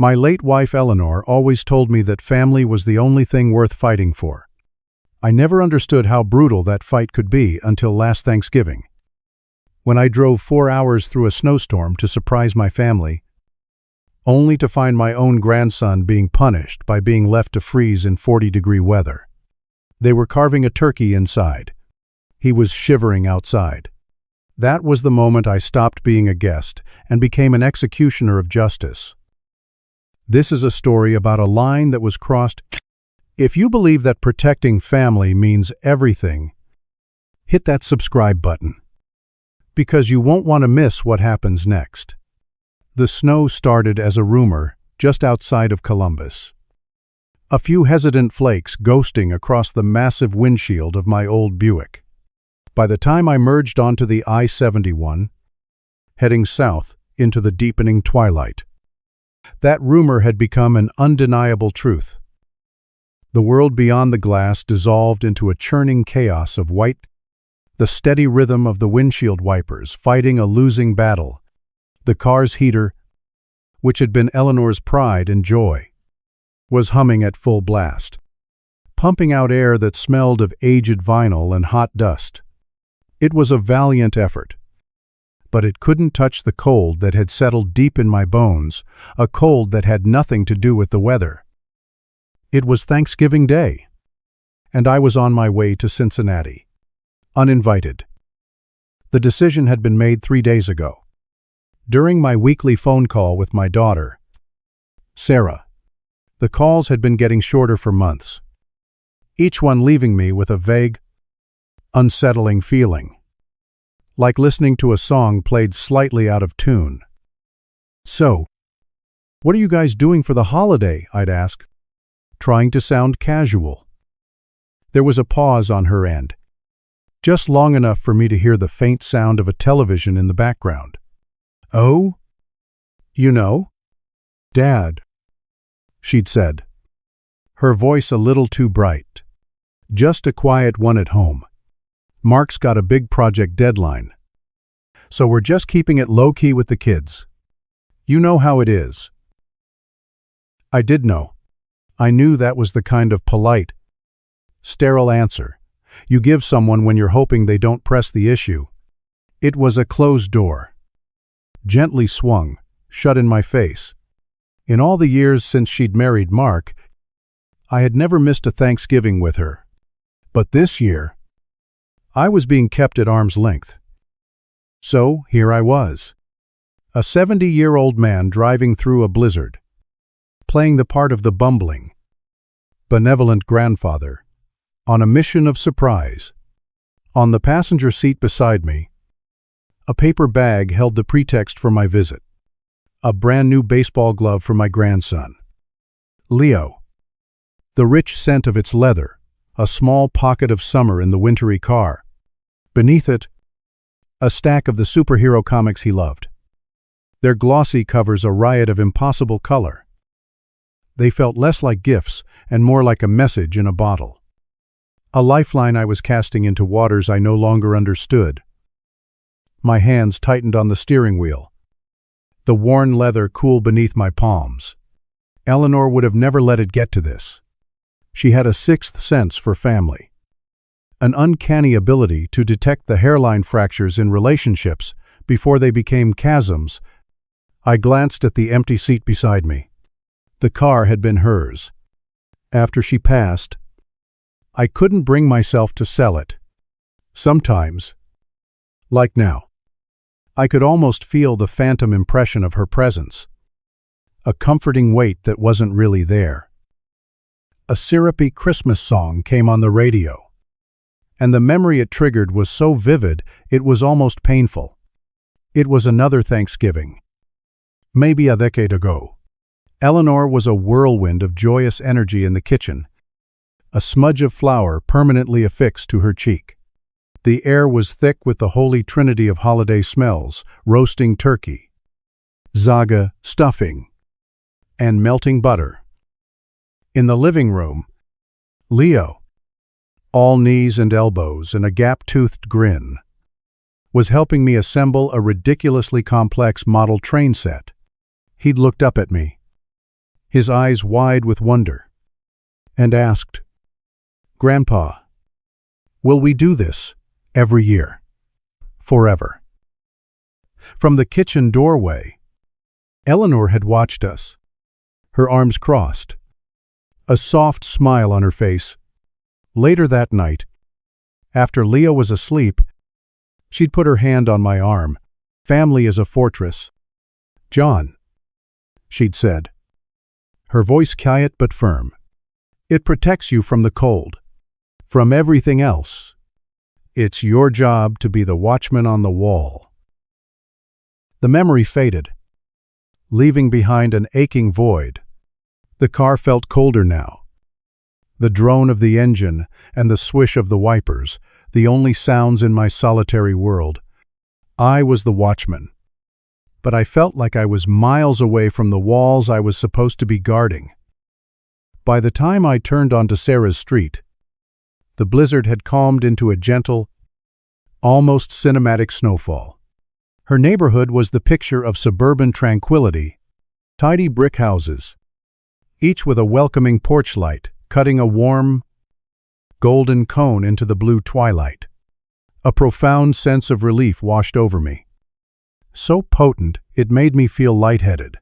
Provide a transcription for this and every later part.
My late wife Eleanor always told me that family was the only thing worth fighting for. I never understood how brutal that fight could be until last Thanksgiving, when I drove 4 hours through a snowstorm to surprise my family, only to find my own grandson being punished by being left to freeze in 40-degree weather. They were carving a turkey inside. He was shivering outside. That was the moment I stopped being a guest and became an executioner of justice. This is a story about a line that was crossed. If you believe that protecting family means everything, hit that subscribe button, because you won't want to miss what happens next. The snow started as a rumor just outside of Columbus. A few hesitant flakes ghosting across the massive windshield of my old Buick. By the time I merged onto the I-71, heading south into the deepening twilight, that rumor had become an undeniable truth. The world beyond the glass dissolved into a churning chaos of white, the steady rhythm of the windshield wipers fighting a losing battle. The car's heater, which had been Eleanor's pride and joy, was humming at full blast, pumping out air that smelled of aged vinyl and hot dust. It was a valiant effort, but it couldn't touch the cold that had settled deep in my bones, a cold that had nothing to do with the weather. It was Thanksgiving Day, and I was on my way to Cincinnati, uninvited. The decision had been made 3 days ago, during my weekly phone call with my daughter, Sarah. The calls had been getting shorter for months, each one leaving me with a vague, unsettling feeling, like listening to a song played slightly out of tune. "So, what are you guys doing for the holiday?" I'd ask, trying to sound casual. There was a pause on her end, just long enough for me to hear the faint sound of a television in the background. "Oh, you know, Dad," she'd said, her voice a little too bright. "Just a quiet one at home. Mark's got a big project deadline, so we're just keeping it low-key with the kids. You know how it is." I did know. I knew that was the kind of polite, sterile answer you give someone when you're hoping they don't press the issue. It was a closed door, gently swung, shut in my face. In all the years since she'd married Mark, I had never missed a Thanksgiving with her. But this year, I was being kept at arm's length. So here I was, a 70-year-old man driving through a blizzard, playing the part of the bumbling, benevolent grandfather, on a mission of surprise. On the passenger seat beside me, a paper bag held the pretext for my visit. A brand-new baseball glove for my grandson, Leo. The rich scent of its leather, a small pocket of summer in the wintry car. Beneath it, a stack of the superhero comics he loved. Their glossy covers a riot of impossible color. They felt less like gifts and more like a message in a bottle. A lifeline I was casting into waters I no longer understood. My hands tightened on the steering wheel, the worn leather cool beneath my palms. Eleanor would have never let it get to this. She had a sixth sense for family, an uncanny ability to detect the hairline fractures in relationships before they became chasms. I glanced at the empty seat beside me. The car had been hers. After she passed, I couldn't bring myself to sell it. Sometimes, like now, I could almost feel the phantom impression of her presence, a comforting weight that wasn't really there. A syrupy Christmas song came on the radio, and the memory it triggered was so vivid it was almost painful. It was another Thanksgiving, maybe a decade ago. Eleanor was a whirlwind of joyous energy in the kitchen, a smudge of flour permanently affixed to her cheek. The air was thick with the holy trinity of holiday smells: roasting turkey, zaga, stuffing, and melting butter. In the living room, Leo, all knees and elbows and a gap-toothed grin, was helping me assemble a ridiculously complex model train set. He'd looked up at me, his eyes wide with wonder, and asked, "Grandpa, will we do this every year, forever?" From the kitchen doorway, Eleanor had watched us, her arms crossed, a soft smile on her face. Later that night, after Leo was asleep, she'd put her hand on my arm. "Family is a fortress. John," she'd said, her voice quiet but firm. "It protects you from the cold, from everything else. It's your job to be the watchman on the wall." The memory faded, leaving behind an aching void. The car felt colder now. The drone of the engine and the swish of the wipers, the only sounds in my solitary world. I was the watchman, but I felt like I was miles away from the walls I was supposed to be guarding. By the time I turned onto Sarah's street, the blizzard had calmed into a gentle, almost cinematic snowfall. Her neighborhood was the picture of suburban tranquility, tidy brick houses, each with a welcoming porch light, cutting a warm, golden cone into the blue twilight. A profound sense of relief washed over me. So potent, it made me feel lightheaded.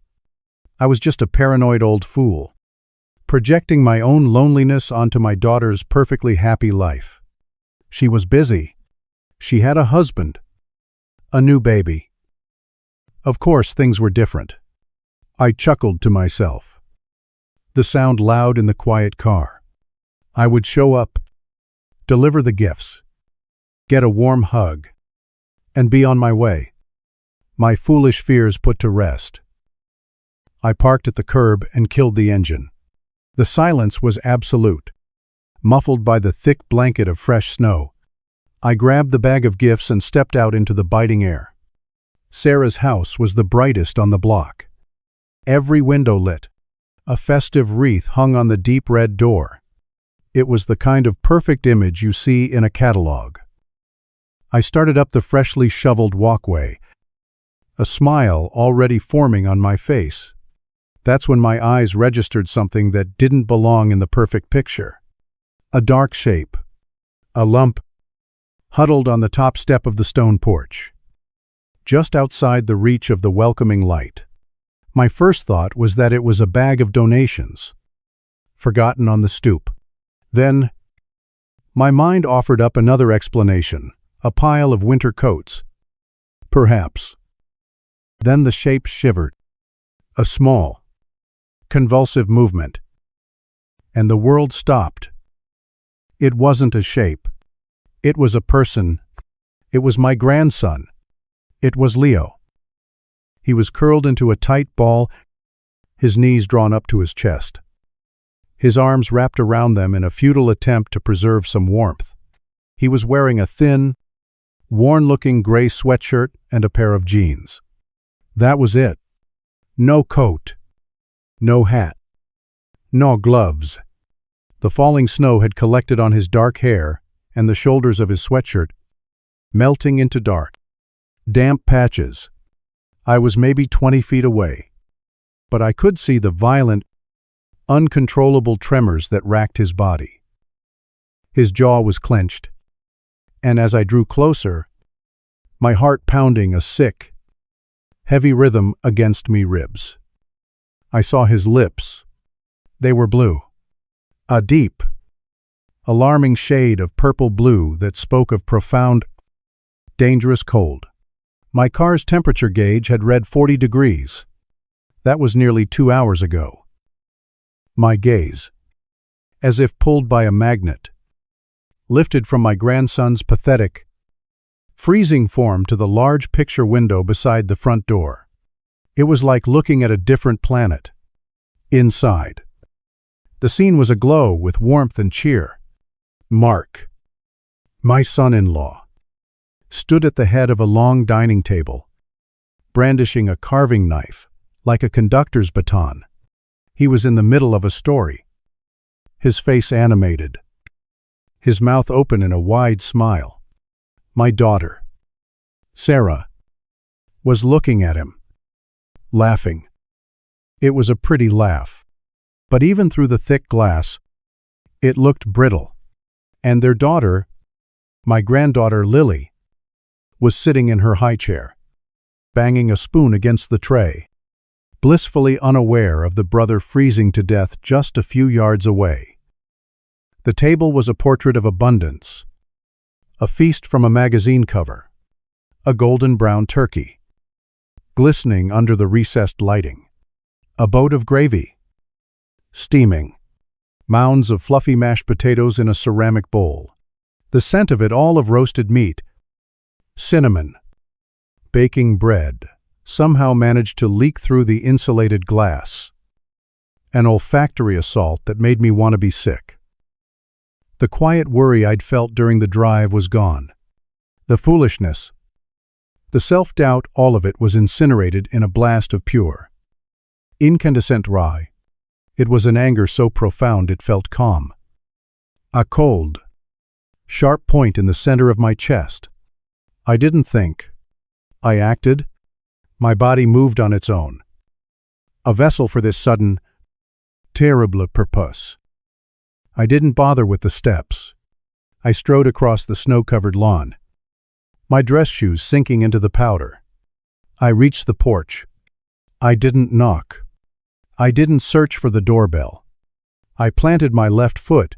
I was just a paranoid old fool, projecting my own loneliness onto my daughter's perfectly happy life. She was busy. She had a husband, a new baby. Of course, things were different. I chuckled to myself. The sound loud in the quiet car. I would show up, deliver the gifts, get a warm hug, and be on my way. My foolish fears put to rest. I parked at the curb and killed the engine. The silence was absolute, muffled by the thick blanket of fresh snow. I grabbed the bag of gifts and stepped out into the biting air. Sarah's house was the brightest on the block. Every window lit. A festive wreath hung on the deep red door. It was the kind of perfect image you see in a catalog. I started up the freshly shoveled walkway, a smile already forming on my face. That's when my eyes registered something that didn't belong in the perfect picture. A dark shape, a lump, huddled on the top step of the stone porch, just outside the reach of the welcoming light. My first thought was that it was a bag of donations, forgotten on the stoop. Then, my mind offered up another explanation, a pile of winter coats. Perhaps. Then the shape shivered, a small, convulsive movement, and the world stopped. It wasn't a shape. It was a person. It was my grandson. It was Leo. He was curled into a tight ball, his knees drawn up to his chest, his arms wrapped around them in a futile attempt to preserve some warmth. He was wearing a thin, worn-looking gray sweatshirt and a pair of jeans. That was it. No coat, no hat, no gloves. The falling snow had collected on his dark hair and the shoulders of his sweatshirt, melting into dark, damp patches. I was maybe 20 feet away, but I could see the violent, uncontrollable tremors that racked his body. His jaw was clenched, and as I drew closer, my heart pounding a sick, heavy rhythm against me ribs. I saw his lips. They were blue. A deep, alarming shade of purple blue that spoke of profound, dangerous cold. My car's temperature gauge had read 40 degrees. That was nearly 2 hours ago. My gaze, as if pulled by a magnet, lifted from my grandson's pathetic, freezing form to the large picture window beside the front door. It was like looking at a different planet. Inside, the scene was aglow with warmth and cheer. Mark, my son-in-law, stood at the head of a long dining table, brandishing a carving knife like a conductor's baton. He was in the middle of a story, his face animated, his mouth open in a wide smile. My daughter, Sarah, was looking at him, laughing. It was a pretty laugh. But even through the thick glass, it looked brittle. And their daughter, my granddaughter Lily, was sitting in her high chair, banging a spoon against the tray, blissfully unaware of the brother freezing to death just a few yards away. The table was a portrait of abundance, a feast from a magazine cover, a golden brown turkey, glistening under the recessed lighting, a boat of gravy, steaming, mounds of fluffy mashed potatoes in a ceramic bowl, the scent of it all of roasted meat, cinnamon, baking bread, somehow managed to leak through the insulated glass. An olfactory assault that made me want to be sick. The quiet worry I'd felt during the drive was gone. The foolishness, the self-doubt, all of it was incinerated in a blast of pure, incandescent rye. It was an anger so profound it felt calm. A cold, sharp point in the center of my chest. I didn't think. I acted. My body moved on its own. A vessel for this sudden, terrible purpose. I didn't bother with the steps. I strode across the snow-covered lawn, my dress shoes sinking into the powder. I reached the porch. I didn't knock. I didn't search for the doorbell. I planted my left foot,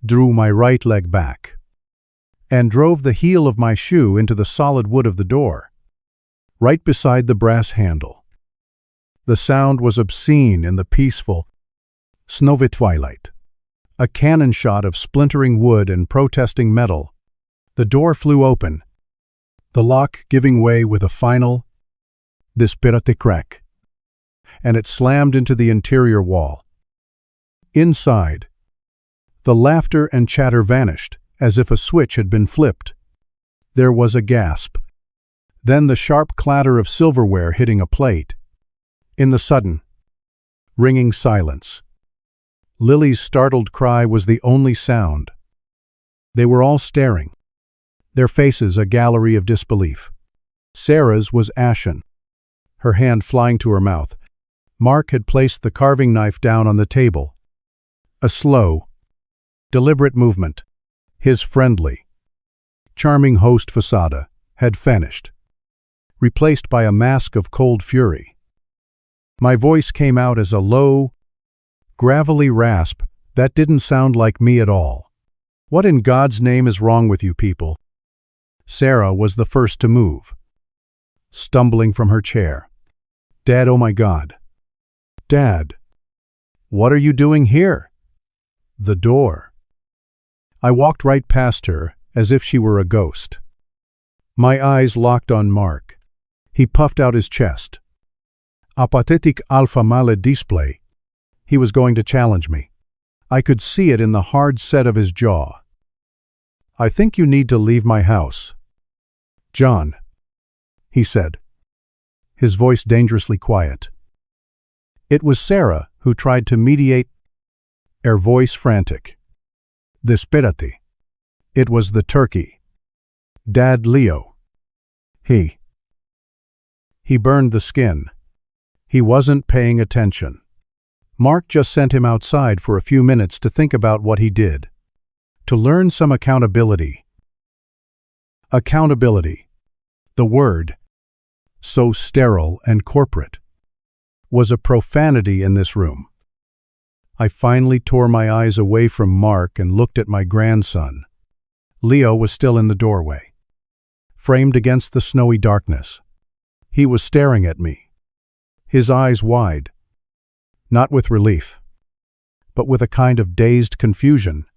drew my right leg back, and drove the heel of my shoe into the solid wood of the door, right beside the brass handle. The sound was obscene in the peaceful, snowy twilight. A cannon shot of splintering wood and protesting metal. The door flew open, the lock giving way with a final, disparate crack, and it slammed into the interior wall. Inside, the laughter and chatter vanished, as if a switch had been flipped. There was a gasp. Then the sharp clatter of silverware hitting a plate. In the sudden, ringing silence, Lily's startled cry was the only sound. They were all staring, their faces a gallery of disbelief. Sarah's was ashen, her hand flying to her mouth. Mark had placed the carving knife down on the table. A slow, deliberate movement. His friendly, charming host facade had vanished, replaced by a mask of cold fury. My voice came out as a low, gravelly rasp that didn't sound like me at all. What in God's name is wrong with you people? Sarah was the first to move, stumbling from her chair. Dad, oh my God. Dad, what are you doing here? The door. I walked right past her as if she were a ghost. My eyes locked on Mark. He puffed out his chest. A pathetic alpha male display. He was going to challenge me. I could see it in the hard set of his jaw. I think you need to leave my house. John, he said, his voice dangerously quiet. It was Sarah who tried to mediate, her voice frantic. Disparate. It was the turkey. Dad Leo. He burned the skin. He wasn't paying attention. Mark just sent him outside for a few minutes to think about what he did, to learn some accountability. Accountability, the word, so sterile and corporate, was a profanity in this room. I finally tore my eyes away from Mark and looked at my grandson. Leo was still in the doorway, framed against the snowy darkness. He was staring at me, his eyes wide, not with relief, but with a kind of dazed confusion,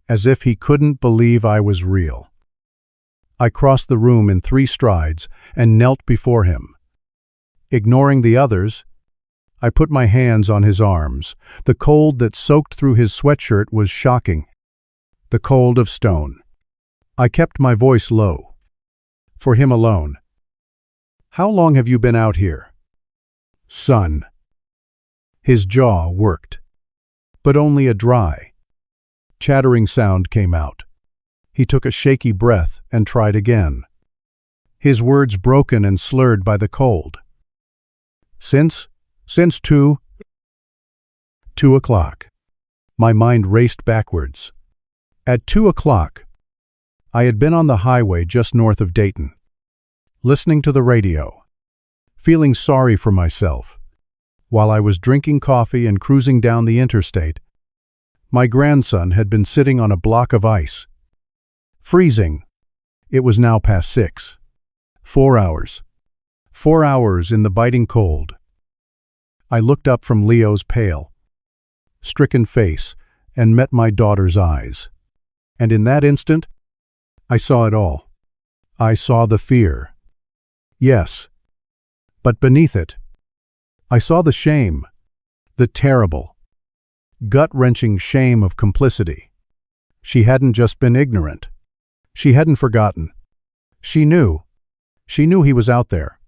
as if he couldn't believe I was real. I crossed the room in 3 strides and knelt before him. Ignoring the others, I put my hands on his arms. The cold that soaked through his sweatshirt was shocking. The cold of stone. I kept my voice low. For him alone. How long have you been out here? Son. His jaw worked, but only a dry, chattering sound came out. He took a shaky breath and tried again, his words broken and slurred by the cold. Since 2 2 o'clock. My mind raced backwards. At 2 o'clock, I had been on the highway just north of Dayton, listening to the radio, feeling sorry for myself. While I was drinking coffee and cruising down the interstate, my grandson had been sitting on a block of ice, freezing. It was now past 6. 4 hours. 4 hours in the biting cold. I looked up from Leo's pale, stricken face and met my daughter's eyes. And in that instant, I saw it all. I saw the fear. Yes, but beneath it, I saw the shame, the terrible, gut-wrenching shame of complicity. She hadn't just been ignorant. She hadn't forgotten. She knew he was out there.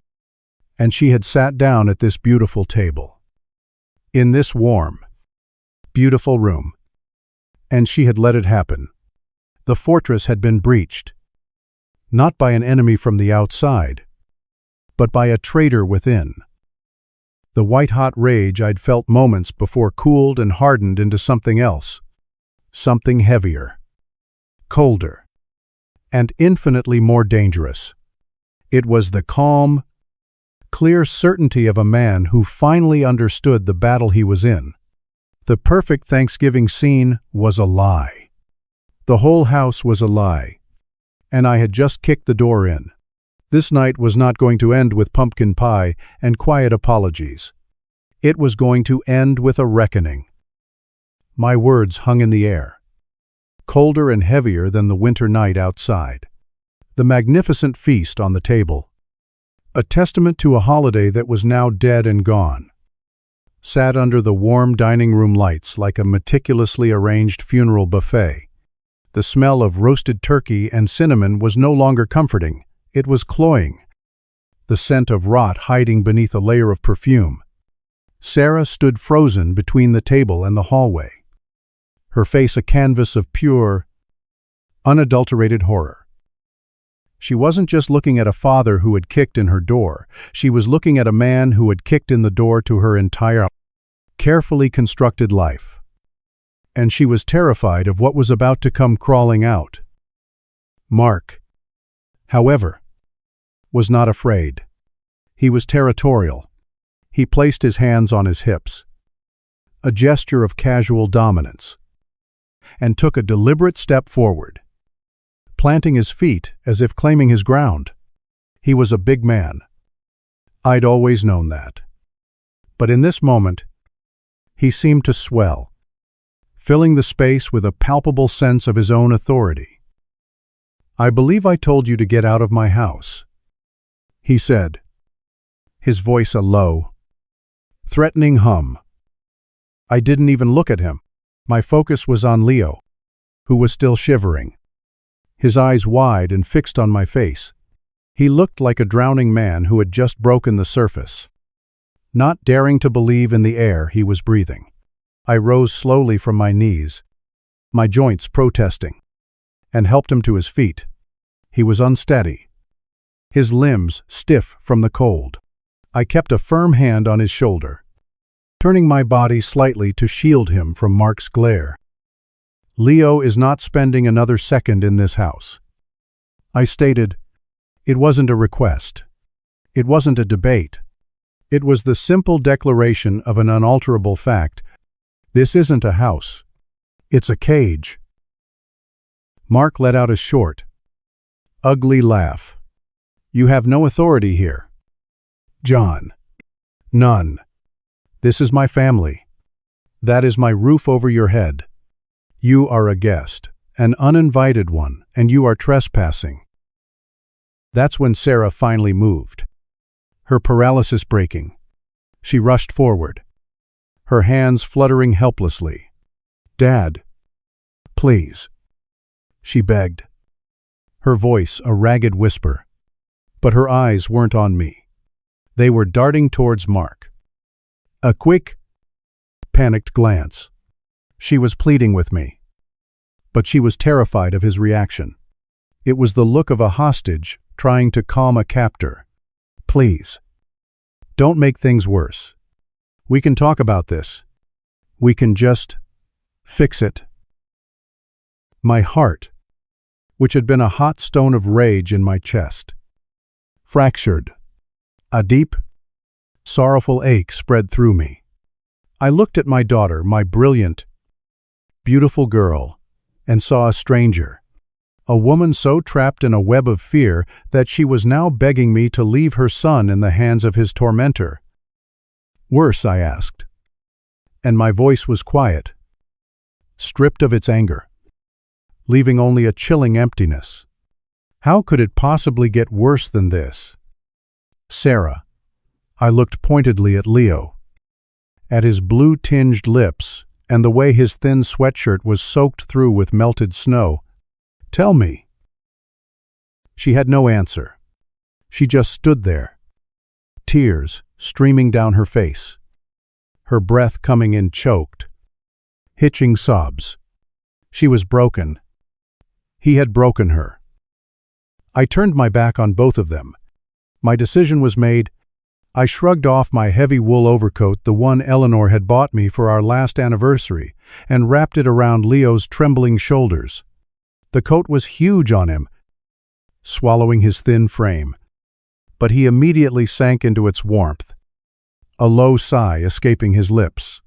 And she had sat down at this beautiful table, in this warm, beautiful room. And she had let it happen. The fortress had been breached, not by an enemy from the outside, but by a traitor within. The white-hot rage I'd felt moments before cooled and hardened into something else, something heavier, colder, and infinitely more dangerous. It was the calm, clear certainty of a man who finally understood the battle he was in. The perfect Thanksgiving scene was a lie. The whole house was a lie, and I had just kicked the door in. This night was not going to end with pumpkin pie and quiet apologies. It was going to end with a reckoning. My words hung in the air, colder and heavier than the winter night outside. The magnificent feast on the table, a testament to a holiday that was now dead and gone, sat under the warm dining room lights like a meticulously arranged funeral buffet. The smell of roasted turkey and cinnamon was no longer comforting. It was cloying, the scent of rot hiding beneath a layer of perfume. Sarah stood frozen between the table and the hallway, her face a canvas of pure, unadulterated horror. She wasn't just looking at a father who had kicked in her door. She was looking at a man who had kicked in the door to her entire, carefully constructed life. And she was terrified of what was about to come crawling out. Mark, however, was not afraid. He was territorial. He placed his hands on his hips, a gesture of casual dominance, and took a deliberate step forward, planting his feet as if claiming his ground. He was a big man. I'd always known that. But in this moment, he seemed to swell, filling the space with a palpable sense of his own authority. "I believe I told you to get out of my house," he said, his voice a low, threatening hum. I didn't even look at him. My focus was on Leo, who was still shivering, his eyes wide and fixed on my face. He looked like a drowning man who had just broken the surface, not daring to believe in the air he was breathing. I rose slowly from my knees, my joints protesting, and helped him to his feet. He was unsteady, his limbs stiff from the cold. I kept a firm hand on his shoulder, turning my body slightly to shield him from Mark's glare. "Leo is not spending another second in this house," I stated. It wasn't a request. It wasn't a debate. It was the simple declaration of an unalterable fact. This isn't a house. It's a cage. Mark let out a short, ugly laugh. "You have no authority here, John. None. This is my family. That is my roof over your head. You are a guest, an uninvited one, and you are trespassing." That's when Sarah finally moved, her paralysis breaking. She rushed forward, her hands fluttering helplessly. "Dad, please," she begged, her voice a ragged whisper. But her eyes weren't on me. They were darting towards Mark. A quick, panicked glance. She was pleading with me, but she was terrified of his reaction. It was the look of a hostage trying to calm a captor. "Please, don't make things worse. We can talk about this. We can just fix it. My heart, which had been a hot stone of rage in my chest, fractured. A deep, sorrowful ache spread through me. I looked at my daughter, my brilliant, beautiful girl, and saw a stranger, a woman so trapped in a web of fear that she was now begging me to leave her son in the hands of his tormentor. Worse, I asked, and my voice was quiet, stripped of its anger, leaving only a chilling emptiness. How could it possibly get worse than this? Sarah. I looked pointedly at Leo, at his blue-tinged lips and the way his thin sweatshirt was soaked through with melted snow. Tell me. She had no answer. She just stood there, tears streaming down her face, her breath coming in choked, hitching sobs. She was broken. He had broken her. I turned my back on both of them. My decision was made. I shrugged off my heavy wool overcoat, the one Eleanor had bought me for our last anniversary, and wrapped it around Leo's trembling shoulders. The coat was huge on him, swallowing his thin frame, but he immediately sank into its warmth, a low sigh escaping his lips.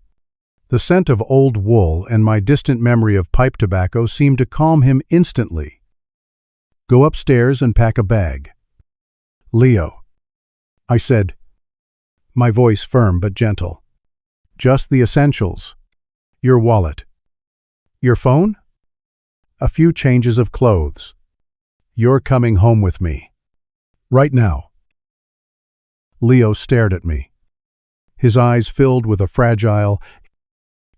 The scent of old wool and my distant memory of pipe tobacco seemed to calm him instantly. Go upstairs and pack a bag. Leo, I said, my voice firm but gentle. Just the essentials. Your wallet. Your phone? A few changes of clothes. You're coming home with me. Right now. Leo stared at me, his eyes filled with a fragile,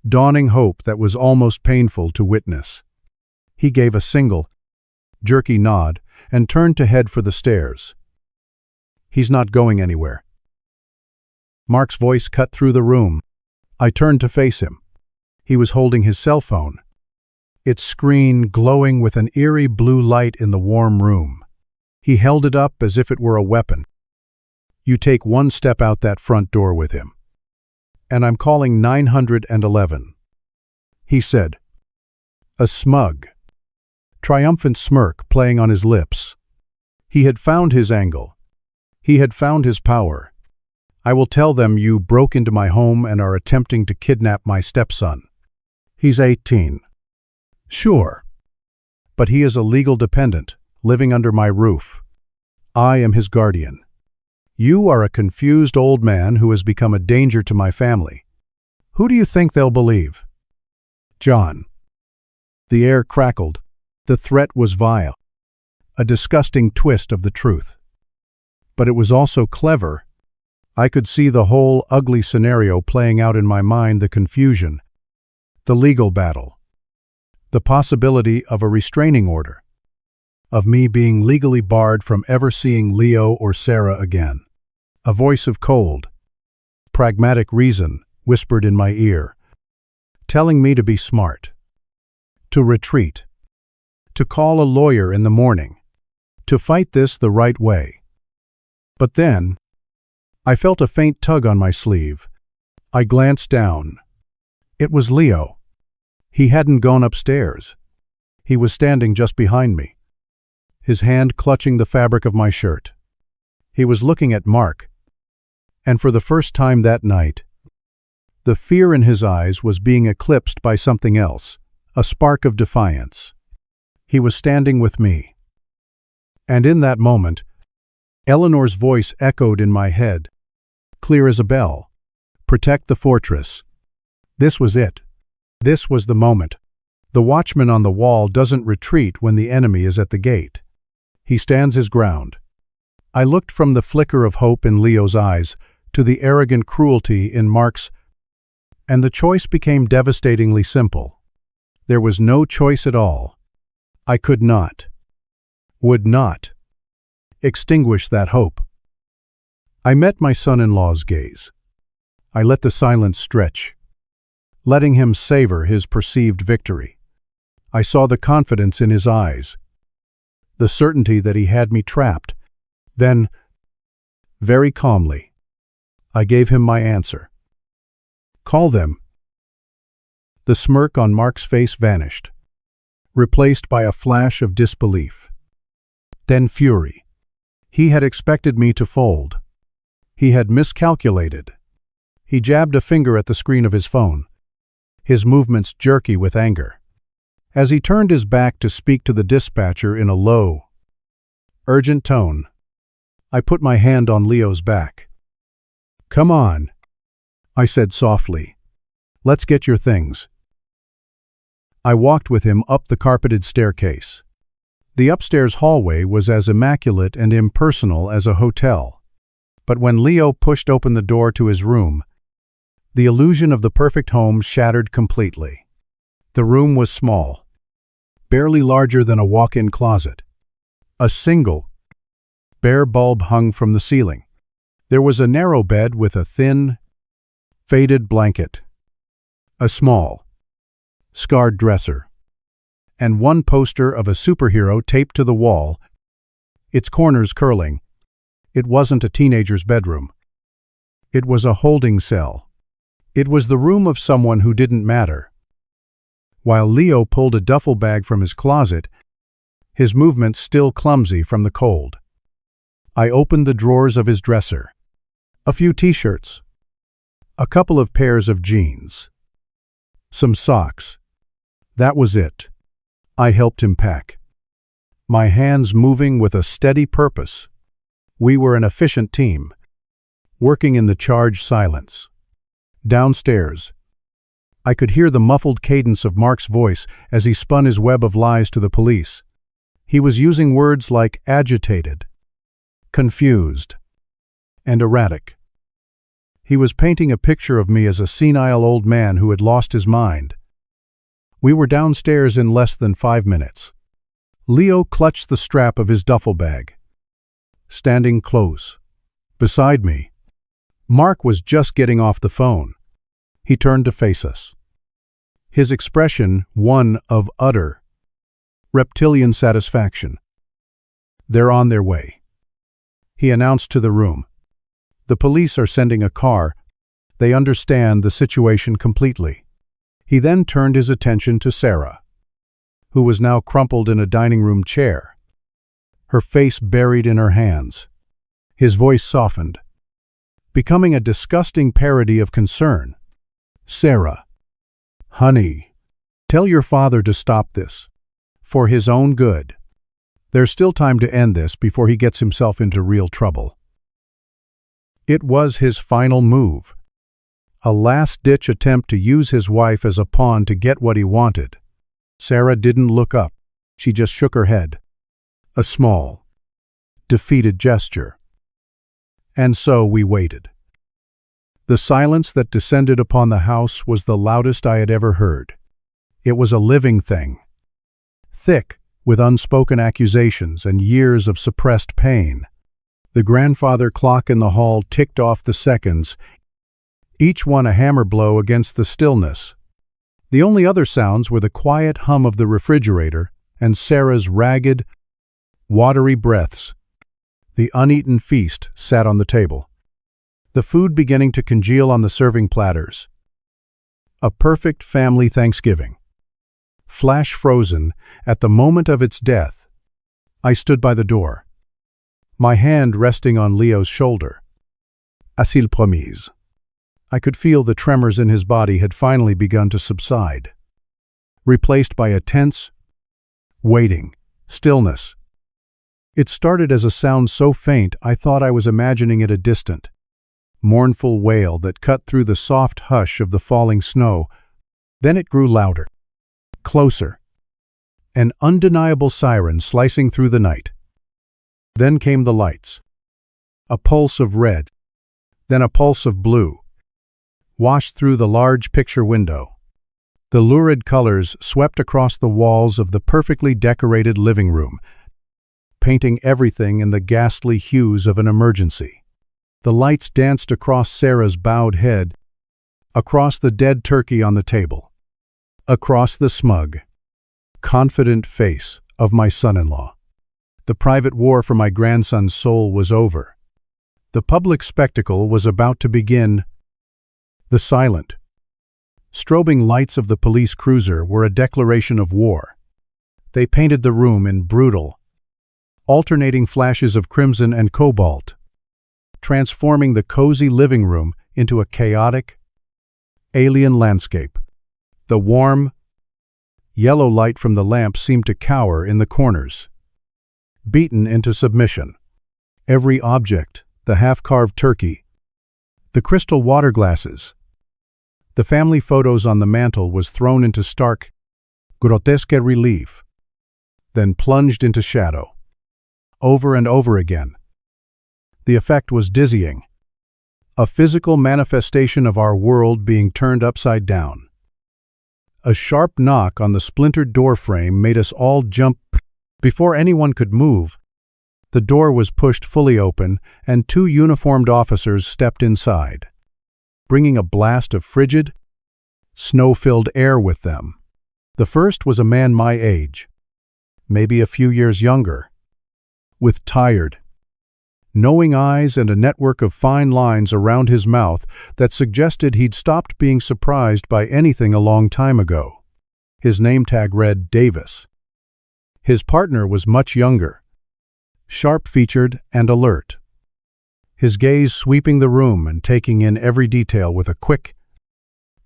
dawning hope that was almost painful to witness. He gave a single, jerky nod and turned to head for the stairs. He's not going anywhere. Mark's voice cut through the room. I turned to face him. He was holding his cell phone, its screen glowing with an eerie blue light in the warm room. He held it up as if it were a weapon. You take one step out that front door with him, and I'm calling 911. He said, a smug, triumphant smirk playing on his lips. He had found his angle. He had found his power. I will tell them you broke into my home and are attempting to kidnap my stepson. He's 18. Sure. But he is a legal dependent, living under my roof. I am his guardian. You are a confused old man who has become a danger to my family. Who do you think they'll believe? John. The air crackled. The threat was vile, a disgusting twist of the truth. But it was also clever. I could see the whole ugly scenario playing out in my mind, the confusion, the legal battle, the possibility of a restraining order, of me being legally barred from ever seeing Leo or Sarah again. A voice of cold, pragmatic reason whispered in my ear, telling me to be smart, to retreat, to call a lawyer in the morning, to fight this the right way. But then, I felt a faint tug on my sleeve. I glanced down. It was Leo. He hadn't gone upstairs. He was standing just behind me, his hand clutching the fabric of my shirt. He was looking at Mark, and for the first time that night, the fear in his eyes was being eclipsed by something else, a spark of defiance. He was standing with me. And in that moment, Eleanor's voice echoed in my head, clear as a bell. Protect the fortress. This was it. This was the moment. The watchman on the wall doesn't retreat when the enemy is at the gate. He stands his ground. I looked from the flicker of hope in Leo's eyes to the arrogant cruelty in Mark's, and the choice became devastatingly simple. There was no choice at all. I could not, would not, extinguish that hope. I met my son-in-law's gaze. I let the silence stretch, letting him savor his perceived victory. I saw the confidence in his eyes, the certainty that he had me trapped. Then, very calmly, I gave him my answer. Call them. The smirk on Mark's face vanished, replaced by a flash of disbelief. Then fury. He had expected me to fold. He had miscalculated. He jabbed a finger at the screen of his phone, his movements jerky with anger. As he turned his back to speak to the dispatcher in a low, urgent tone, I put my hand on Leo's back. "Come on," I said softly. "Let's get your things." I walked with him up the carpeted staircase. The upstairs hallway was as immaculate and impersonal as a hotel. But when Leo pushed open the door to his room, the illusion of the perfect home shattered completely. The room was small, barely larger than a walk-in closet. A single, bare bulb hung from the ceiling. There was a narrow bed with a thin, faded blanket, a small, scarred dresser, and one poster of a superhero taped to the wall, its corners curling. It wasn't a teenager's bedroom. It was a holding cell. It was the room of someone who didn't matter. While Leo pulled a duffel bag from his closet, his movements still clumsy from the cold, I opened the drawers of his dresser. A few t-shirts, a couple of pairs of jeans, some socks. That was it. I helped him pack, my hands moving with a steady purpose. We were an efficient team, working in the charged silence. Downstairs, I could hear the muffled cadence of Mark's voice as he spun his web of lies to the police. He was using words like agitated, confused, and erratic. He was painting a picture of me as a senile old man who had lost his mind. We were downstairs in less than 5 minutes. Leo clutched the strap of his duffel bag, standing close beside me. Mark was just getting off the phone. He turned to face us, his expression one of utter, reptilian satisfaction. "They're on their way," he announced to the room. "The police are sending a car. They understand the situation completely." He then turned his attention to Sarah, who was now crumpled in a dining room chair, her face buried in her hands. His voice softened, becoming a disgusting parody of concern. "Sarah, honey, tell your father to stop this, for his own good. There's still time to end this before he gets himself into real trouble." It was his final move, a last-ditch attempt to use his wife as a pawn to get what he wanted. Sarah didn't look up. She just shook her head, a small, defeated gesture. And so we waited. The silence that descended upon the house was the loudest I had ever heard. It was a living thing, thick with unspoken accusations and years of suppressed pain. The grandfather clock in the hall ticked off the seconds, each one a hammer blow against the stillness. The only other sounds were the quiet hum of the refrigerator and Sarah's ragged, watery breaths. The uneaten feast sat on the table, the food beginning to congeal on the serving platters. A perfect family Thanksgiving. Flash frozen at the moment of its death. I stood by the door, my hand resting on Leo's shoulder. As-il promise. I could feel the tremors in his body had finally begun to subside, replaced by a tense, waiting stillness. It started as a sound so faint I thought I was imagining it a distant, mournful wail that cut through the soft hush of the falling snow. Then it grew louder, closer, an undeniable siren slicing through the night. Then came the lights, a pulse of red, then a pulse of blue, washed through the large picture window. The lurid colors swept across the walls of the perfectly decorated living room, painting everything in the ghastly hues of an emergency. The lights danced across Sarah's bowed head, across the dead turkey on the table, across the smug, confident face of my son-in-law. The private war for my grandson's soul was over. The public spectacle was about to begin. The silent, Strobing lights of the police cruiser were a declaration of war. They painted the room in brutal, alternating flashes of crimson and cobalt, transforming the cozy living room into a chaotic, alien landscape. The warm, yellow light from the lamp seemed to cower in the corners, beaten into submission. Every object, the half-carved turkey, the crystal water glasses, the family photos on the mantel was thrown into stark, grotesque relief, then plunged into shadow. Over and over again. The effect was dizzying, a physical manifestation of our world being turned upside down. A sharp knock on the splintered door frame made us all jump. Before anyone could move, the door was pushed fully open and two uniformed officers stepped inside, bringing a blast of frigid, snow-filled air with them. The first was a man my age, maybe a few years younger, with tired, knowing eyes and a network of fine lines around his mouth that suggested he'd stopped being surprised by anything a long time ago. His name tag read Davis. His partner was much younger, sharp-featured and alert, his gaze sweeping the room and taking in every detail with a quick,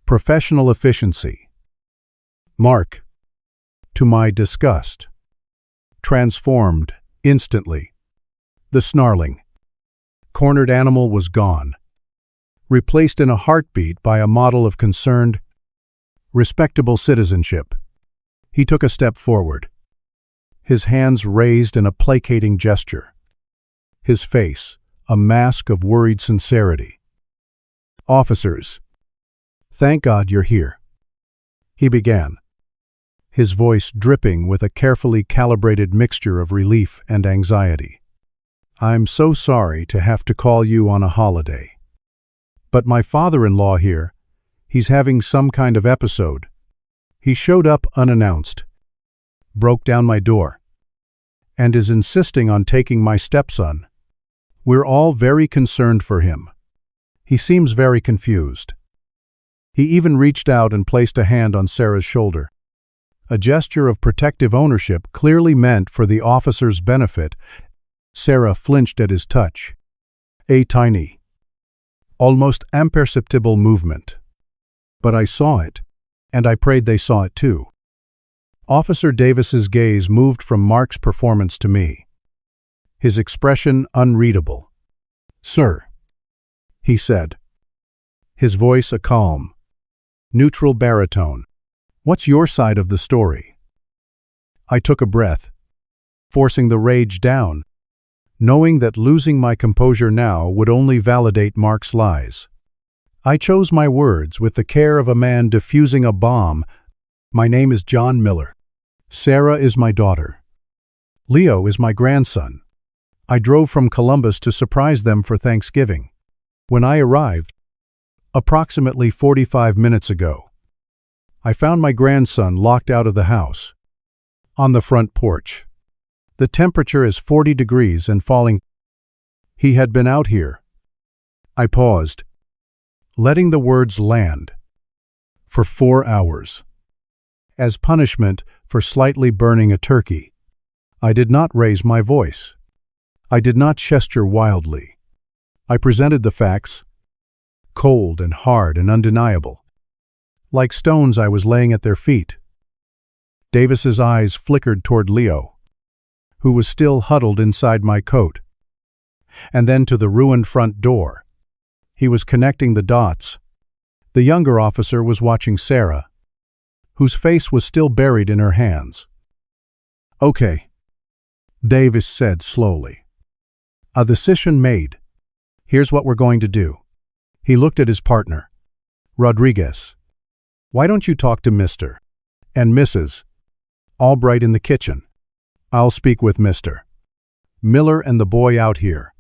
professional efficiency. Mark, to my disgust, transformed instantly. The snarling, cornered animal was gone, replaced in a heartbeat by a model of concerned, respectable citizenship. He took a step forward, his hands raised in a placating gesture, his face a mask of worried sincerity. "Officers, thank God you're here," he began, his voice dripping with a carefully calibrated mixture of relief and anxiety. "I'm so sorry to have to call you on a holiday. But my father-in-law here, he's having some kind of episode. He showed up unannounced, broke down my door, and is insisting on taking my stepson. We're all very concerned for him. He seems very confused." He even reached out and placed a hand on Sarah's shoulder, a gesture of protective ownership clearly meant for the officer's benefit. Sarah flinched at his touch. A tiny, almost imperceptible movement. But I saw it, and I prayed they saw it too. Officer Davis's gaze moved from Mark's performance to me, his expression unreadable. "Sir," he said, his voice a calm, neutral baritone, "what's your side of the story?" I took a breath, forcing the rage down, knowing that losing my composure now would only validate Mark's lies. I chose my words with the care of a man defusing a bomb. "My name is John Miller. Sarah is my daughter. Leo is my grandson. I drove from Columbus to surprise them for Thanksgiving. When I arrived, approximately 45 minutes ago, I found my grandson locked out of the house, on the front porch. The temperature is 40 degrees and falling. He had been out here." I paused, letting the words land. "For 4 hours. As punishment for slightly burning a turkey." I did not raise my voice. I did not gesture wildly. I presented the facts, cold and hard and undeniable, like stones I was laying at their feet. Davis's eyes flickered toward Leo, who was still huddled inside my coat, and then to the ruined front door. He was connecting the dots. The younger officer was watching Sarah, whose face was still buried in her hands. "Okay," Davis said slowly. "A decision made. Here's what we're going to do." He looked at his partner, Rodriguez. "Why don't you talk to Mr. and Mrs. Albright in the kitchen? I'll speak with Mr. Miller and the boy out here."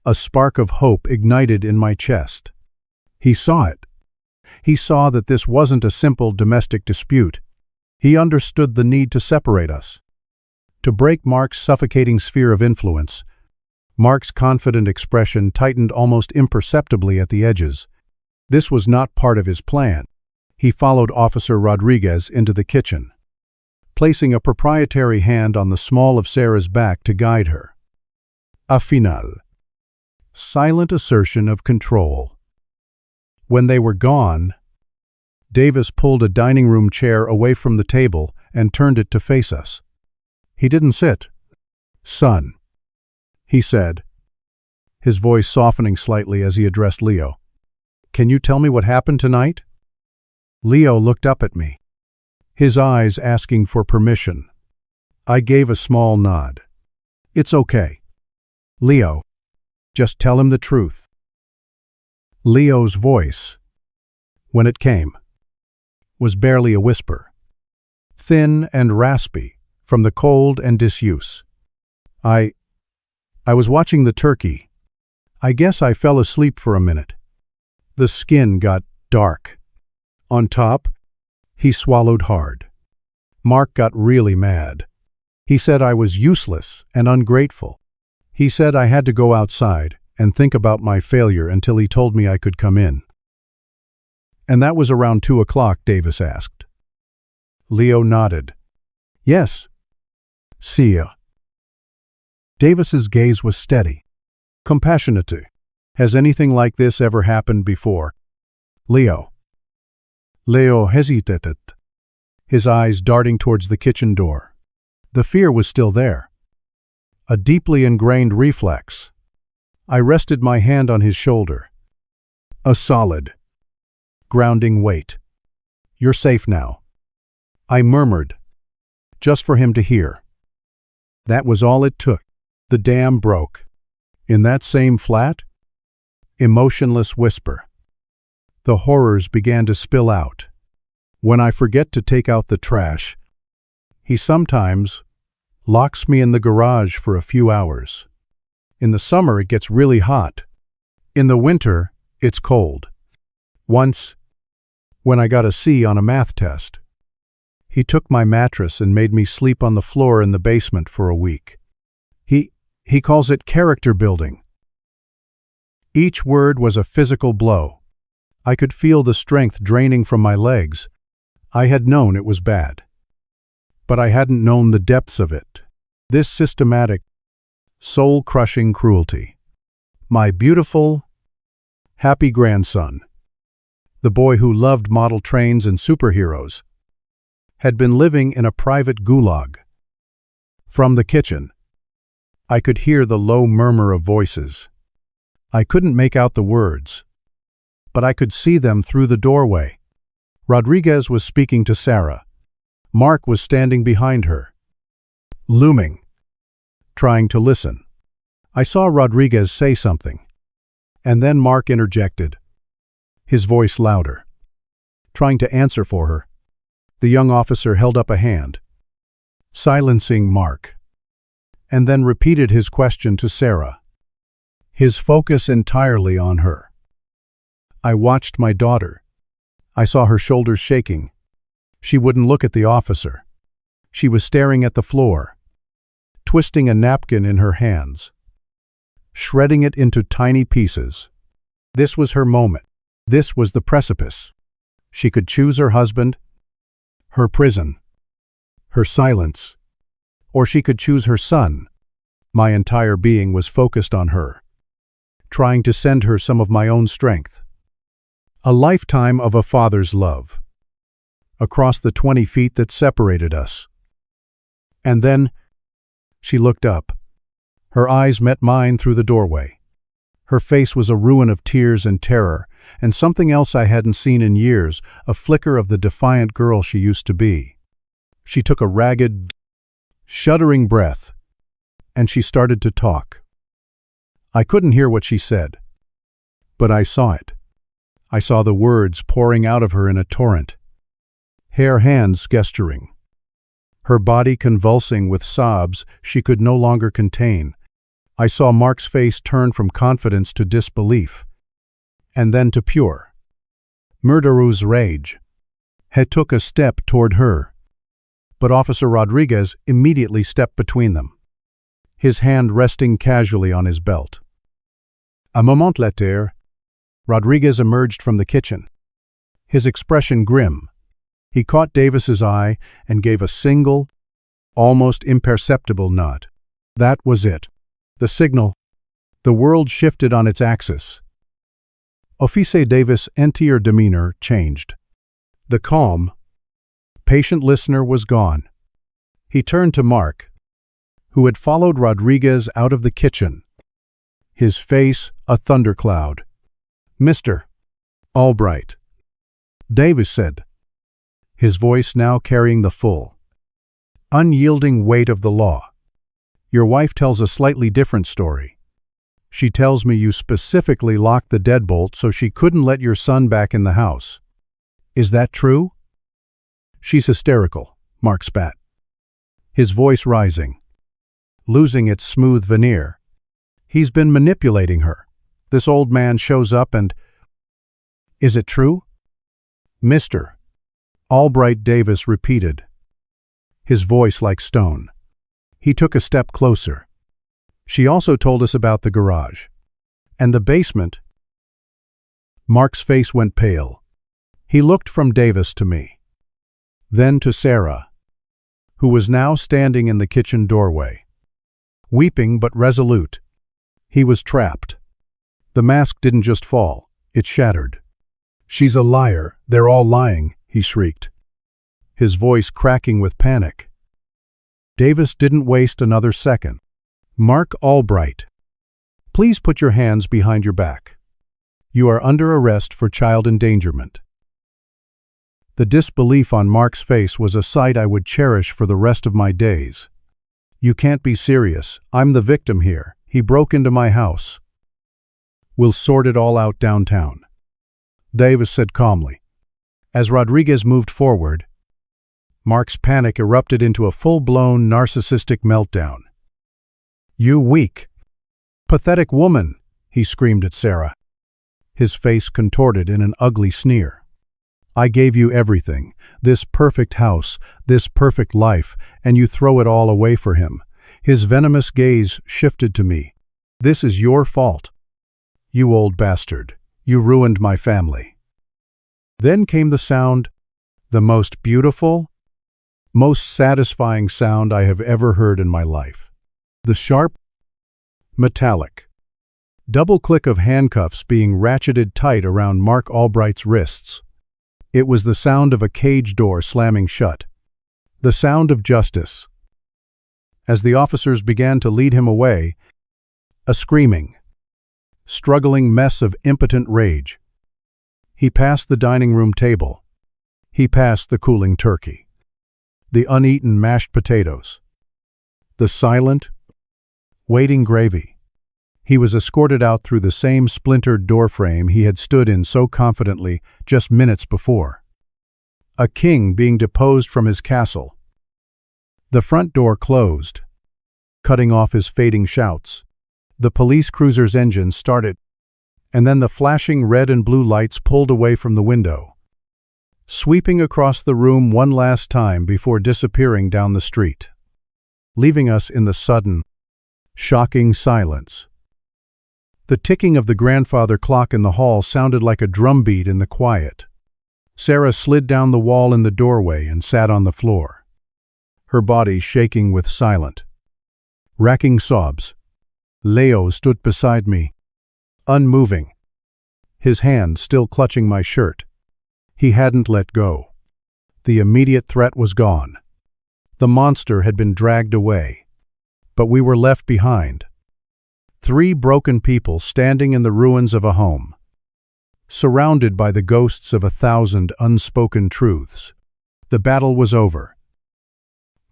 A spark of hope ignited in my chest. He saw it. He saw that this wasn't a simple domestic dispute. He understood the need to separate us, to break Mark's suffocating sphere of influence. Mark's confident expression tightened almost imperceptibly at the edges. This was not part of his plan. He followed Officer Rodriguez into the kitchen, placing a proprietary hand on the small of Sarah's back to guide her. A final. Silent assertion of control. When they were gone, Davis pulled a dining room chair away from the table and turned it to face us. He didn't sit. "Son," he said, his voice softening slightly as he addressed Leo. "Can you tell me what happened tonight?" Leo looked up at me, his eyes asking for permission. I gave a small nod. "It's okay. Leo, just tell him the truth." Leo's voice, when it came, was barely a whisper, thin and raspy from the cold and disuse. I was watching the turkey. I guess I fell asleep for a minute. The skin got dark. On top, he swallowed hard. Mark got really mad. He said I was useless and ungrateful. He said I had to go outside and think about my failure until he told me I could come in. "And that was around 2 o'clock, Davis asked. Leo nodded. "Yes. See ya." Davis's gaze was steady, compassionate. "Has anything like this ever happened before?" Leo hesitated, his eyes darting towards the kitchen door. The fear was still there, a deeply ingrained reflex. I rested my hand on his shoulder. A solid, grounding weight. "You're safe now," I murmured, just for him to hear. That was all it took. The dam broke. In that same flat, emotionless whisper. The horrors began to spill out. When I forget to take out the trash, he sometimes locks me in the garage for a few hours. In the summer, it gets really hot. In the winter, it's cold. Once, when I got a C on a math test, he took my mattress and made me sleep on the floor in the basement for a week. He calls it character building. Each word was a physical blow. I could feel the strength draining from my legs. I had known it was bad, but I hadn't known the depths of it. This systematic, soul-crushing cruelty. My beautiful, happy grandson, the boy who loved model trains and superheroes, had been living in a private gulag. From the kitchen, I could hear the low murmur of voices. I couldn't make out the words, but I could see them through the doorway. Rodriguez was speaking to Sarah. Mark was standing behind her, looming, trying to listen. I saw Rodriguez say something, and then Mark interjected, his voice louder, trying to answer for her. The young officer held up a hand, silencing Mark, and then repeated his question to Sarah, his focus entirely on her. I watched my daughter. I saw her shoulders shaking. She wouldn't look at the officer. She was staring at the floor, twisting a napkin in her hands, shredding it into tiny pieces. This was her moment. This was the precipice. She could choose her husband, her prison, her silence, or she could choose her son. My entire being was focused on her, trying to send her some of my own strength. A lifetime of a father's love, across the 20 feet that separated us. And then, she looked up. Her eyes met mine through the doorway. Her face was a ruin of tears and terror, and something else I hadn't seen in years, a flicker of the defiant girl she used to be. She took a ragged, shuddering breath, and she started to talk. I couldn't hear what she said, but I saw it. I saw the words pouring out of her in a torrent, her hands gesturing, her body convulsing with sobs she could no longer contain. I saw Mark's face turn from confidence to disbelief, and then to pure, murderous rage. He took a step toward her, but Officer Rodriguez immediately stepped between them, his hand resting casually on his belt. A moment later, Rodriguez emerged from the kitchen, his expression grim. He caught Davis's eye and gave a single, almost imperceptible nod. That was it. The signal. The world shifted on its axis. Officer Davis' entire demeanor changed. The calm, patient listener was gone. He turned to Mark, who had followed Rodriguez out of the kitchen, his face a thundercloud. "Mr. Albright," Davis said, his voice now carrying the full, unyielding weight of the law. "Your wife tells a slightly different story. She tells me you specifically locked the deadbolt so she couldn't let your son back in the house. Is that true?" "She's hysterical," Mark spat, his voice rising, losing its smooth veneer. "He's been manipulating her. This old man shows up and—" "Is it true?" "Mr. Albright," Davis repeated, his voice like stone. He took a step closer. "She also told us about the garage. And the basement." Mark's face went pale. He looked from Davis to me, then to Sarah, who was now standing in the kitchen doorway, weeping but resolute. He was trapped. The mask didn't just fall, it shattered. "She's a liar, they're all lying," he shrieked, his voice cracking with panic. Davis didn't waste another second. "Mark Albright, please put your hands behind your back. You are under arrest for child endangerment." The disbelief on Mark's face was a sight I would cherish for the rest of my days. "You can't be serious. I'm the victim here. He broke into my house. We'll sort it all out downtown," Davis said calmly. As Rodriguez moved forward, Mark's panic erupted into a full-blown narcissistic meltdown. "You weak, pathetic woman," he screamed at Sarah, his face contorted in an ugly sneer. "I gave you everything, this perfect house, this perfect life, and you throw it all away for him." His venomous gaze shifted to me. "This is your fault. You old bastard. You ruined my family." Then came the sound, the most beautiful, most satisfying sound I have ever heard in my life. The sharp, metallic, double click of handcuffs being ratcheted tight around Mark Albright's wrists. It was the sound of a cage door slamming shut. The sound of justice. As the officers began to lead him away, a screaming, struggling mess of impotent rage. He passed the dining room table. He passed the cooling turkey, the uneaten mashed potatoes, the silent, waiting gravy. He was escorted out through the same splintered doorframe he had stood in so confidently just minutes before. A king being deposed from his castle. The front door closed, cutting off his fading shouts. The police cruiser's engine started, and then the flashing red and blue lights pulled away from the window, sweeping across the room one last time before disappearing down the street, leaving us in the sudden, shocking silence. The ticking of the grandfather clock in the hall sounded like a drumbeat in the quiet. Sarah slid down the wall in the doorway and sat on the floor, her body shaking with silent, racking sobs. Leo stood beside me, unmoving, his hand still clutching my shirt. He hadn't let go. The immediate threat was gone. The monster had been dragged away, but we were left behind. 3 broken people standing in the ruins of a home, surrounded by the ghosts of 1,000 unspoken truths. The battle was over.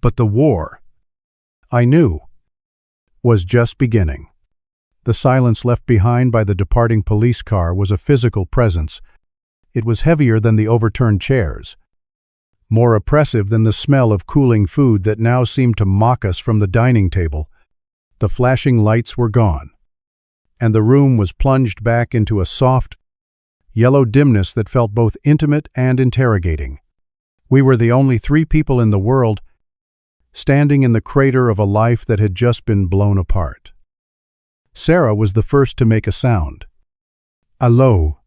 But the war, I knew, was just beginning. The silence left behind by the departing police car was a physical presence. It was heavier than the overturned chairs, more oppressive than the smell of cooling food that now seemed to mock us from the dining table. The flashing lights were gone, and the room was plunged back into a soft, yellow dimness that felt both intimate and interrogating. We were the only 3 people in the world, standing in the crater of a life that had just been blown apart. Sarah was the first to make a sound. "Allo,"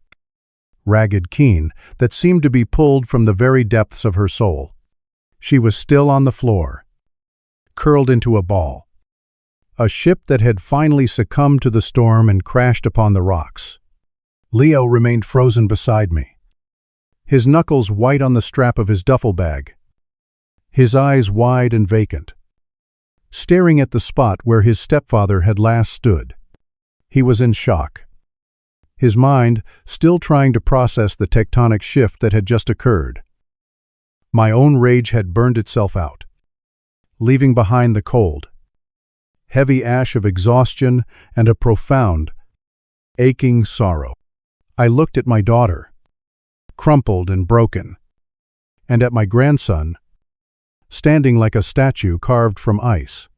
ragged keen, that seemed to be pulled from the very depths of her soul. She was still on the floor, curled into a ball. A ship that had finally succumbed to the storm and crashed upon the rocks. Leo remained frozen beside me, his knuckles white on the strap of his duffel bag, his eyes wide and vacant, staring at the spot where his stepfather had last stood. He was in shock, his mind still trying to process the tectonic shift that had just occurred. My own rage had burned itself out, leaving behind the cold, heavy ash of exhaustion and a profound, aching sorrow. I looked at my daughter, crumpled and broken, and at my grandson, standing like a statue carved from ice.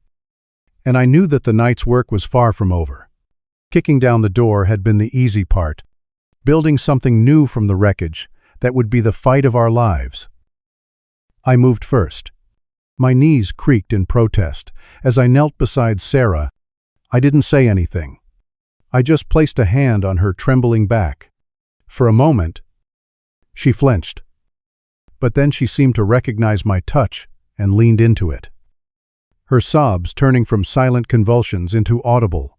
And I knew that the night's work was far from over. Kicking down the door had been the easy part, building something new from the wreckage that would be the fight of our lives. I moved first. My knees creaked in protest. As I knelt beside Sarah, I didn't say anything. I just placed a hand on her trembling back. For a moment, she flinched. But then she seemed to recognize my touch and leaned into it. Her sobs turning from silent convulsions into audible,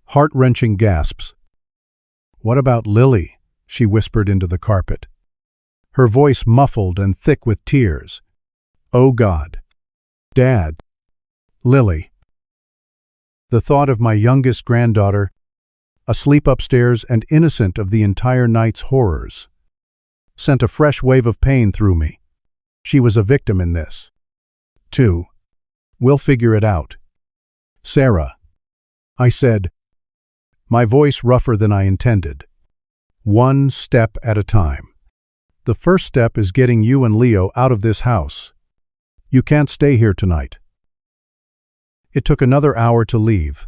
heart-wrenching gasps. "What about Lily?" she whispered into the carpet, her voice muffled and thick with tears. "Oh God. Dad. Lily." The thought of my youngest granddaughter, asleep upstairs and innocent of the entire night's horrors, sent a fresh wave of pain through me. She was a victim in this, too. "We'll figure it out. Sarah," I said, my voice rougher than I intended. "One step at a time. The first step is getting you and Leo out of this house. You can't stay here tonight." It took another hour to leave,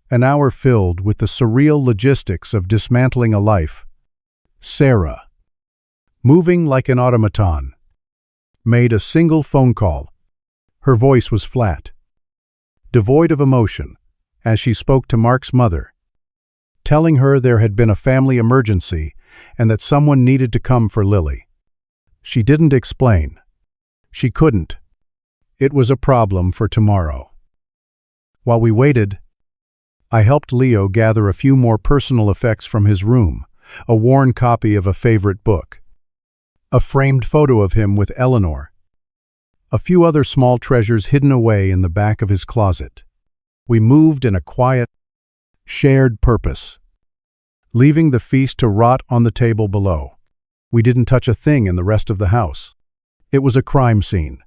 an hour filled with the surreal logistics of dismantling a life. Sarah, moving like an automaton, made a single phone call. Her voice was flat, devoid of emotion, as she spoke to Mark's mother, telling her there had been a family emergency and that someone needed to come for Lily. She didn't explain. She couldn't. It was a problem for tomorrow. While we waited, I helped Leo gather a few more personal effects from his room, a worn copy of a favorite book, a framed photo of him with Eleanor, a few other small treasures hidden away in the back of his closet. We moved in a quiet, shared purpose, leaving the feast to rot on the table below. We didn't touch a thing in the rest of the house. It was a crime scene,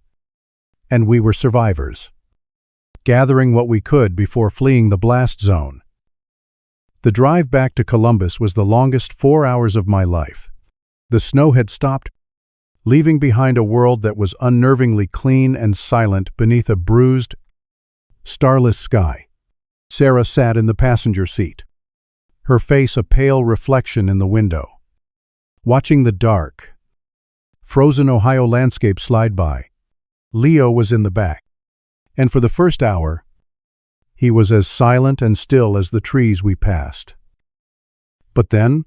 and we were survivors, gathering what we could before fleeing the blast zone. The drive back to Columbus was the longest 4 hours of my life. The snow had stopped, leaving behind a world that was unnervingly clean and silent beneath a bruised, starless sky. Sarah sat in the passenger seat, her face a pale reflection in the window, watching the dark, frozen Ohio landscape slide by. Leo was in the back, and for the first hour, he was as silent and still as the trees we passed. But then,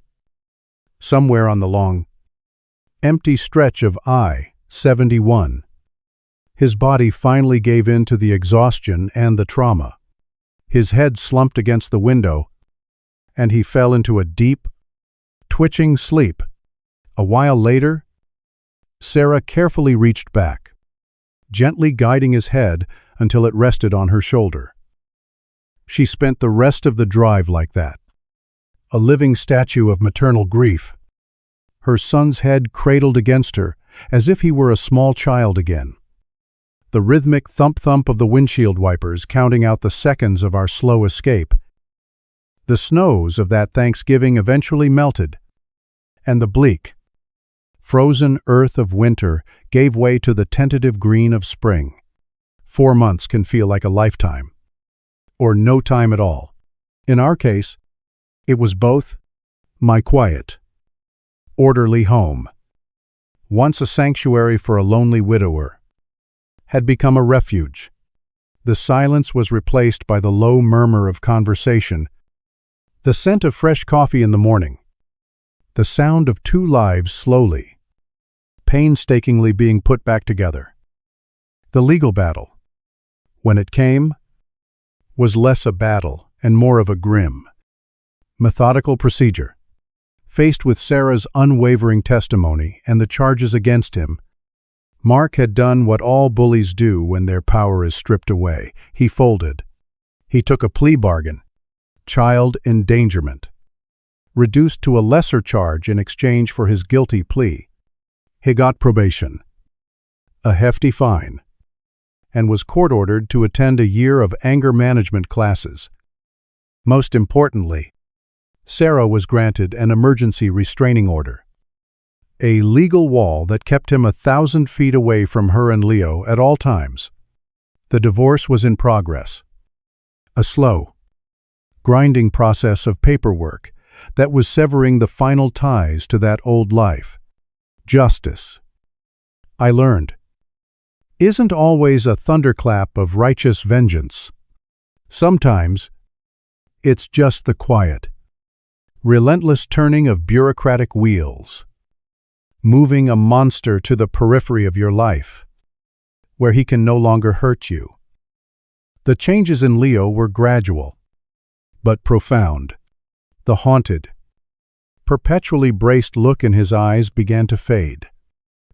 somewhere on the long, empty stretch of I-71, his body finally gave in to the exhaustion and the trauma. His head slumped against the window, and he fell into a deep, twitching sleep. A while later, Sarah carefully reached back, gently guiding his head until it rested on her shoulder. She spent the rest of the drive like that, a living statue of maternal grief, her son's head cradled against her as if he were a small child again. The rhythmic thump-thump of the windshield wipers counting out the seconds of our slow escape. The snows of that Thanksgiving eventually melted, and the bleak, frozen earth of winter gave way to the tentative green of spring. 4 months can feel like a lifetime, or no time at all. In our case, it was both. My quiet, orderly home, once a sanctuary for a lonely widower, had become a refuge. The silence was replaced by the low murmur of conversation, the scent of fresh coffee in the morning, The sound of two lives slowly, painstakingly being put back together. The legal battle, when it came, was less a battle and more of a grim, methodical procedure. Faced with Sarah's unwavering testimony and the charges against him, Mark had done what all bullies do when their power is stripped away. He folded. He took a plea bargain, child endangerment, reduced to a lesser charge in exchange for his guilty plea. He got probation, a hefty fine, and was court-ordered to attend a year of anger management classes. Most importantly, Sarah was granted an emergency restraining order, a legal wall that kept him 1,000 feet away from her and Leo at all times. The divorce was in progress, a slow, grinding process of paperwork that was severing the final ties to that old life. Justice, I learned, isn't always a thunderclap of righteous vengeance. Sometimes, it's just the quiet, relentless turning of bureaucratic wheels, moving a monster to the periphery of your life, where he can no longer hurt you. The changes in Leo were gradual, but profound. The haunted, perpetually braced look in his eyes began to fade.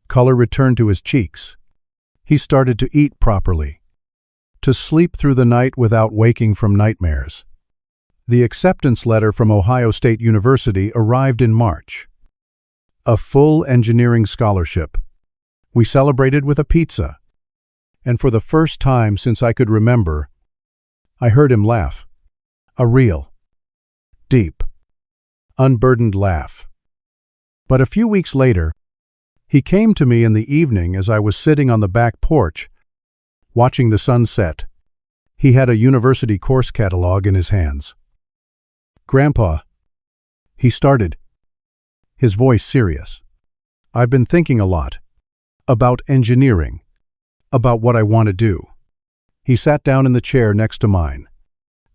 Color returned to his cheeks. He started to eat properly, to sleep through the night without waking from nightmares. The acceptance letter from Ohio State University arrived in March. A full engineering scholarship. We celebrated with a pizza. And for the first time since I could remember, I heard him laugh. A real, deep, unburdened laugh. But a few weeks later, he came to me in the evening as I was sitting on the back porch, watching the sun set. He had a university course catalog in his hands. "Grandpa," he started, his voice serious. "I've been thinking a lot. About engineering. About what I want to do." He sat down in the chair next to mine.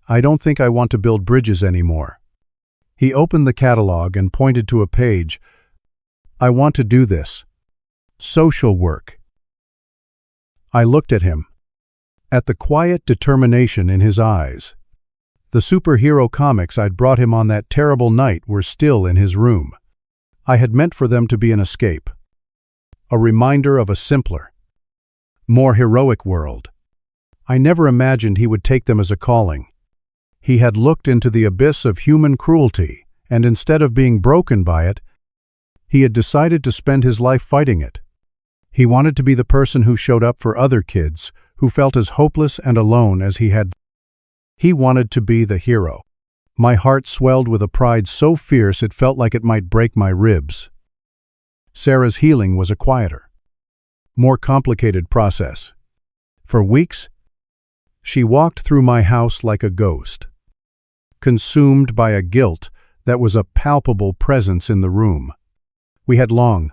"I don't think I want to build bridges anymore." He opened the catalog and pointed to a page. "I want to do this. Social work." I looked at him, at the quiet determination in his eyes. The superhero comics I'd brought him on that terrible night were still in his room. I had meant for them to be an escape, a reminder of a simpler, more heroic world. I never imagined he would take them as a calling. He had looked into the abyss of human cruelty, and instead of being broken by it, he had decided to spend his life fighting it. He wanted to be the person who showed up for other kids who felt as hopeless and alone as he had. He wanted to be the hero. My heart swelled with a pride so fierce it felt like it might break my ribs. Sarah's healing was a quieter, more complicated process. For weeks, she walked through my house like a ghost, consumed by a guilt that was a palpable presence in the room. We had long,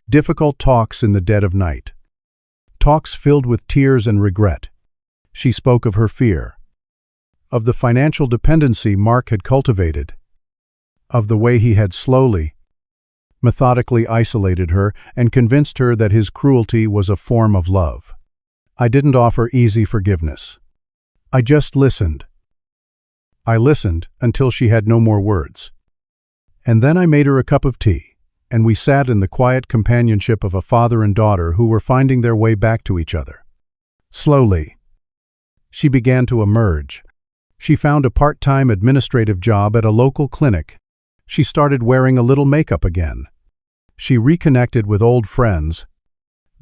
difficult talks in the dead of night. Talks filled with tears and regret. She spoke of her fear, of the financial dependency Mark had cultivated, of the way he had slowly, methodically isolated her and convinced her that his cruelty was a form of love. I didn't offer easy forgiveness. I just listened. I listened until she had no more words. And then I made her a cup of tea, and we sat in the quiet companionship of a father and daughter who were finding their way back to each other. Slowly, she began to emerge. She found a part-time administrative job at a local clinic. She started wearing a little makeup again. She reconnected with old friends.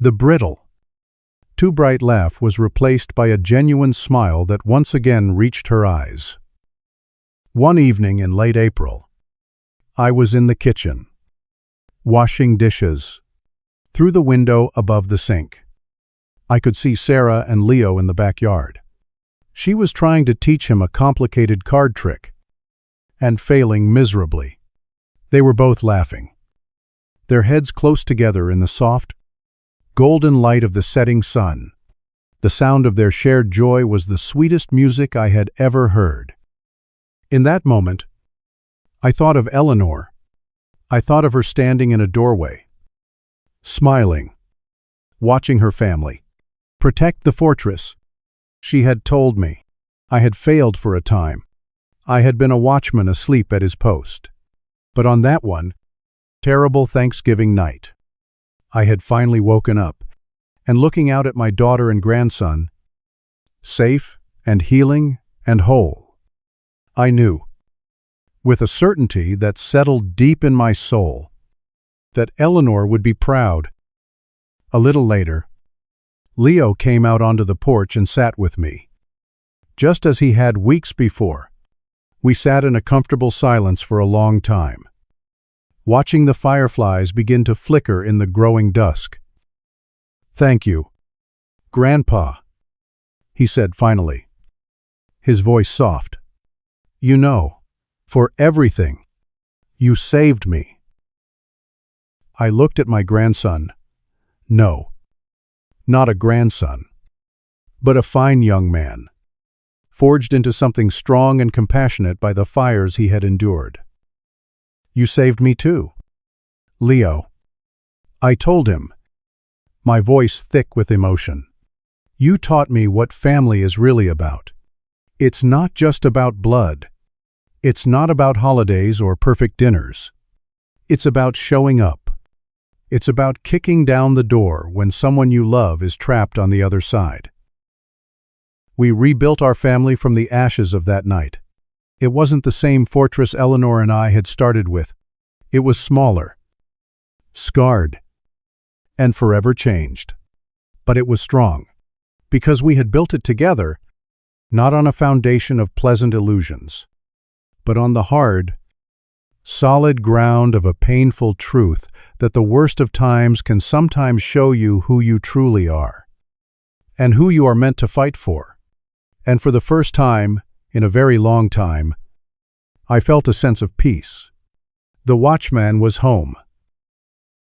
The brittle, too bright laugh was replaced by a genuine smile that once again reached her eyes. One evening in late April, I was in the kitchen, washing dishes. Through the window above the sink, I could see Sarah and Leo in the backyard. She was trying to teach him a complicated card trick, and failing miserably. They were both laughing, their heads close together in the soft, golden light of the setting sun. The sound of their shared joy was the sweetest music I had ever heard. In that moment, I thought of Eleanor. I thought of her standing in a doorway, smiling, watching her family protect the fortress. She had told me I had failed for a time. I had been a watchman asleep at his post. But on that one terrible Thanksgiving night, I had finally woken up and looking out at my daughter and grandson, safe and healing and whole. I knew, with a certainty that settled deep in my soul, that Eleanor would be proud. A little later, Leo came out onto the porch and sat with me. Just as he had weeks before, we sat in a comfortable silence for a long time, watching the fireflies begin to flicker in the growing dusk. "Thank you, Grandpa," he said finally, his voice soft. "You know, for everything. You saved me." I looked at my grandson. No, not a grandson, but a fine young man, forged into something strong and compassionate by the fires he had endured. "You saved me too, Leo," I told him, my voice thick with emotion. "You taught me what family is really about. It's not just about blood. It's not about holidays or perfect dinners. It's about showing up. It's about kicking down the door when someone you love is trapped on the other side." We rebuilt our family from the ashes of that night. It wasn't the same fortress Eleanor and I had started with. It was smaller, scarred, and forever changed. But it was strong, because we had built it together, not on a foundation of pleasant illusions, but on the hard, solid ground of a painful truth that the worst of times can sometimes show you who you truly are, and who you are meant to fight for. And for the first time, in a very long time, I felt a sense of peace. The watchman was home.